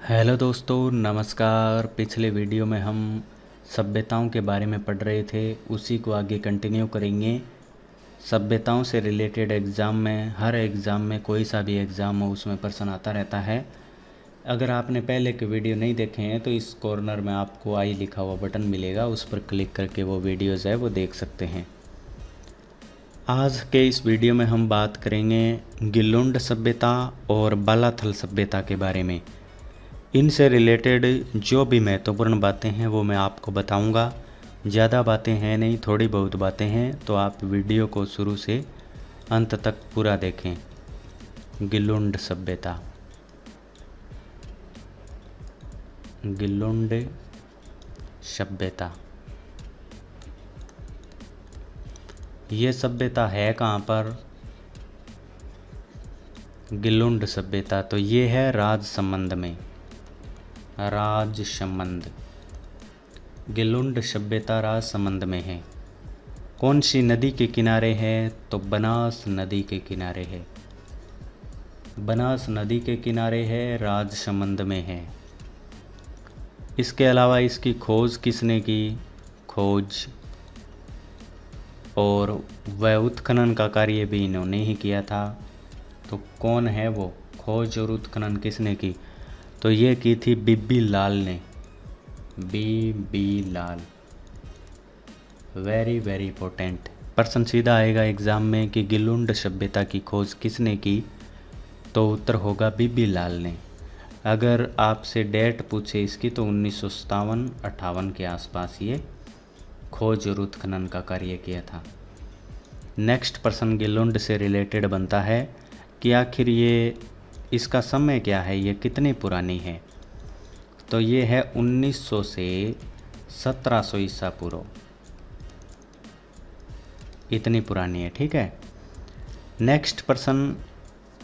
Hello दोस्तों, नमस्कार। पिछले वीडियो में हम सभ्यताओं के बारे में पढ़ रहे थे, उसी को आगे कंटिन्यू करेंगे। सभ्यताओं से रिलेटेड एग्ज़ाम में, हर एग्ज़ाम में कोई सा भी एग्ज़ाम हो उसमें प्रश्न आता रहता है। अगर आपने पहले के वीडियो नहीं देखे हैं तो इस कॉर्नर में आपको आई लिखा हुआ बटन मिलेगा, उस पर क्लिक करके वो वीडियोज़ है वो देख सकते हैं। आज के इस वीडियो में हम बात करेंगे गिलुंड सभ्यता और बालाथल सभ्यता के बारे में। इनसे रिलेटेड जो भी महत्वपूर्ण बातें हैं वो मैं आपको बताऊंगा। ज़्यादा बातें हैं नहीं, थोड़ी बहुत बातें हैं, तो आप वीडियो को शुरू से अंत तक पूरा देखें। गिलुंड सभ्यता, गिलुंड सभ्यता, ये सभ्यता है कहाँ पर? गिलुंड सभ्यता तो ये है राजसमंद में, राजसमंद। गिलुंड सभ्यता राजसमंद में है। कौन सी नदी के किनारे है? तो बनास नदी के किनारे है। बनास नदी के किनारे है, राजसमंद में है। इसके अलावा इसकी खोज किसने की? खोज और वह उत्खनन का कार्य भी इन्होंने ही किया था। तो कौन है वो? खोज और उत्खनन किसने की? तो ये की थी बीबी लाल ने। बीबी लाल, वेरी वेरी इंपॉर्टेंट। प्रश्न सीधा आएगा एग्ज़ाम में कि गिलुंड सभ्यता की खोज किसने की, तो उत्तर होगा बीबी लाल ने। अगर आपसे डेट पूछे इसकी तो 1957-58 के आसपास ये खोज और उत्खनन का कार्य किया था। नेक्स्ट प्रश्न गिलुंड से रिलेटेड बनता है कि आखिर ये इसका समय क्या है, ये कितनी पुरानी है? तो ये है 1900 से 1700 ईसा पूर्व, इतनी पुरानी है। ठीक है। नेक्स्ट प्रश्न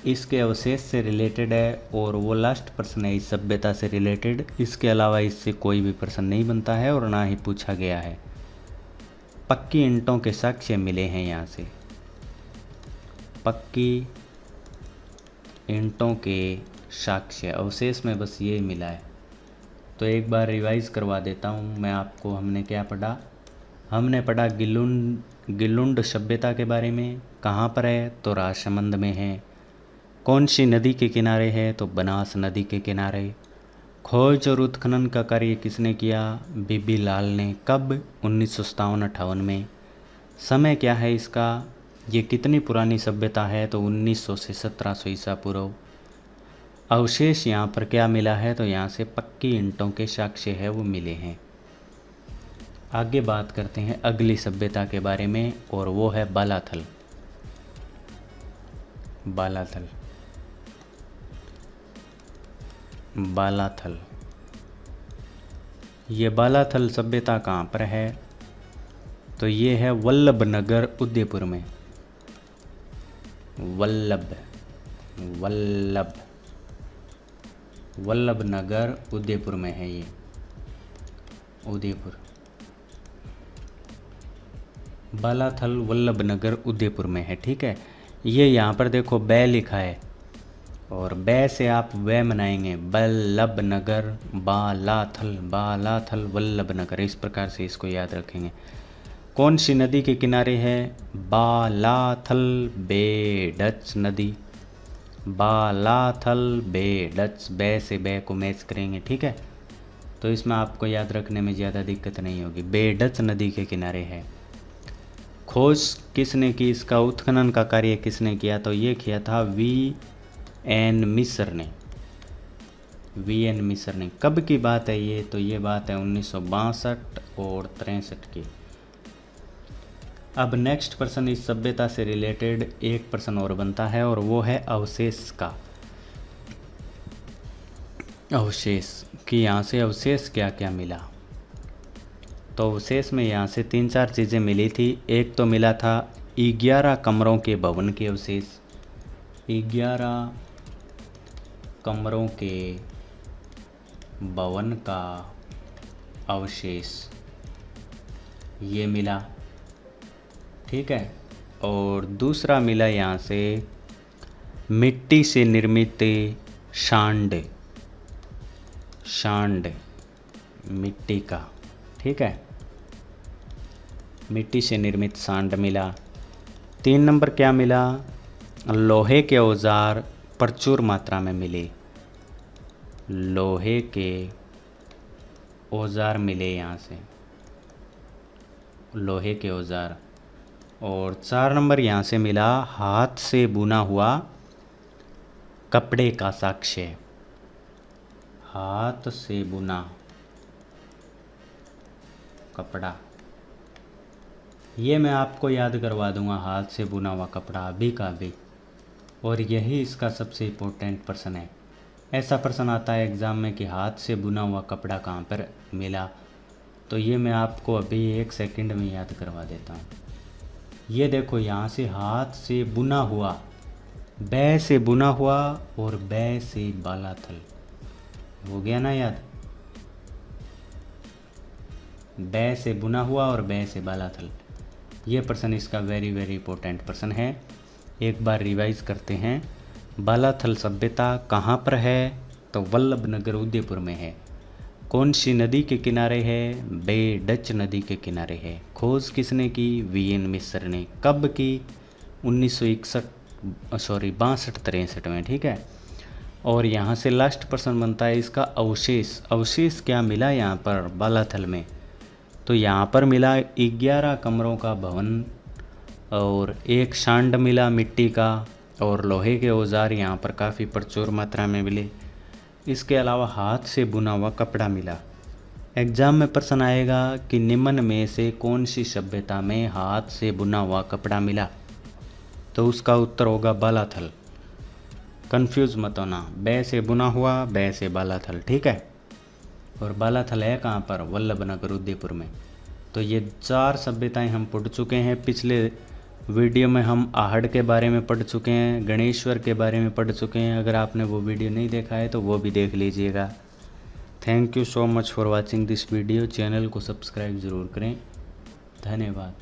इसके अवशेष से रिलेटेड है और वो लास्ट प्रश्न है इस सभ्यता से रिलेटेड। इसके अलावा इससे कोई भी प्रश्न नहीं बनता है और ना ही पूछा गया है। पक्की ईंटों के साक्ष्य मिले हैं यहाँ से, पक्की ईंटों के साक्ष्य अवशेष में बस ये मिला है। तो एक बार रिवाइज करवा देता हूँ मैं आपको। हमने क्या पढ़ा? हमने पढ़ा गिलुंड सभ्यता के बारे में। कहाँ पर है? तो राजसमंद में है। कौन सी नदी के किनारे है? तो बनास नदी के किनारे। खोज और उत्खनन का कार्य किसने किया? बीबी लाल ने। कब? 1957-58 में। समय क्या है इसका? ये कितनी पुरानी सभ्यता है? तो 1900 से 1700 ईसा पूर्व। अवशेष यहाँ पर क्या मिला है? तो यहाँ से पक्की ईंटों के साक्ष्य है वो मिले हैं। आगे बात करते हैं अगली सभ्यता के बारे में और वो है बालाथल। बालाथल, बालाथल। ये बालाथल सभ्यता कहाँ पर है? तो ये है वल्लभनगर उदयपुर में। वल्लभनगर उदयपुर में है ये, उदयपुर। बालाथल वल्लभनगर उदयपुर में है। ठीक है। ये यहाँ पर देखो बै लिखा है और बै से आप वह बनाएंगे, बल्लभनगर, बालाथल, बालाथल वल्लभनगर, इस प्रकार से इसको याद रखेंगे। कौन सी नदी के किनारे है? बालाथल बेडच नदी, बालाथल बेडच, बै से बै को मैच करेंगे। ठीक है। तो इसमें आपको याद रखने में ज़्यादा दिक्कत नहीं होगी। बेडच नदी के किनारे है। खोज किसने की? इसका उत्खनन का कार्य किसने किया? तो ये किया था V.N. मिस्र ने। V.N. मिस्र ने। कब की बात है ये? तो ये बात है 1962 और 63 की। अब नेक्स्ट प्रश्न इस सभ्यता से रिलेटेड एक प्रश्न और बनता है और वो है अवशेष का। अवशेष कि यहाँ से अवशेष क्या क्या मिला? तो अवशेष में यहाँ से 3-4 चीज़ें मिली थी। एक तो मिला था 11 कमरों के भवन के अवशेष, 11 कमरों के भवन का अवशेष ये मिला। ठीक है। और दूसरा मिला यहाँ से मिट्टी से निर्मित सांड, शांड, मिट्टी का, ठीक है, मिट्टी से निर्मित सांड मिला। 3 नंबर क्या मिला, लोहे के औजार प्रचुर मात्रा में मिले, लोहे के औजार मिले यहाँ से, लोहे के औजार। और 4 नंबर यहाँ से मिला, हाथ से बुना हुआ कपड़े का साक्ष्य, हाथ से बुना कपड़ा। ये मैं आपको याद करवा दूंगा, हाथ से बुना हुआ कपड़ा अभी का अभी, और यही इसका सबसे इम्पोर्टेंट प्रश्न है। ऐसा प्रश्न आता है एग्ज़ाम में कि हाथ से बुना हुआ कपड़ा कहाँ पर मिला, तो ये मैं आपको अभी 1 सेकंड में याद करवा देता हूँ। ये देखो, यहाँ से हाथ से बुना हुआ, बै से बुना हुआ और बै से बालाथल, हो गया ना याद, बै से बुना हुआ और बै से बालाथल। ये प्रश्न इसका वेरी वेरी इंपॉर्टेंट प्रश्न है, एक बार रिवाइज करते हैं। बालाथल सभ्यता कहाँ पर है, तो वल्लभ नगर उदयपुर में है। कौन सी नदी के किनारे है, बे डच नदी के किनारे है। खोज किसने की, वीएन मिश्र ने। कब की, 1962-63 में, ठीक है। और यहाँ से लास्ट प्रश्न बनता है इसका अवशेष, अवशेष क्या मिला यहाँ पर बालाथल में, तो यहाँ पर मिला 11 कमरों का भवन और 1 सांड मिला मिट्टी का, और लोहे के औजार यहाँ पर काफ़ी प्रचुर मात्रा में मिले। इसके अलावा हाथ से बुना हुआ कपड़ा मिला। एग्जाम में प्रश्न आएगा कि निम्न में से कौन सी सभ्यता में हाथ से बुना हुआ कपड़ा मिला, तो उसका उत्तर होगा बालाथल। कंफ्यूज मत होना, बै से बुना हुआ, बै से बालाथल, ठीक है। और बालाथल है कहाँ पर, वल्लभ नगर उदयपुर में। तो ये 4 सभ्यताएं हम पढ़ चुके हैं। पिछले वीडियो में हम आहड़ के बारे में पढ़ चुके हैं, गणेश्वर के बारे में पढ़ चुके हैं। अगर आपने वो वीडियो नहीं देखा है तो वो भी देख लीजिएगा। Thank you so much for watching this video. Channel को सब्सक्राइब ज़रूर करें। धन्यवाद।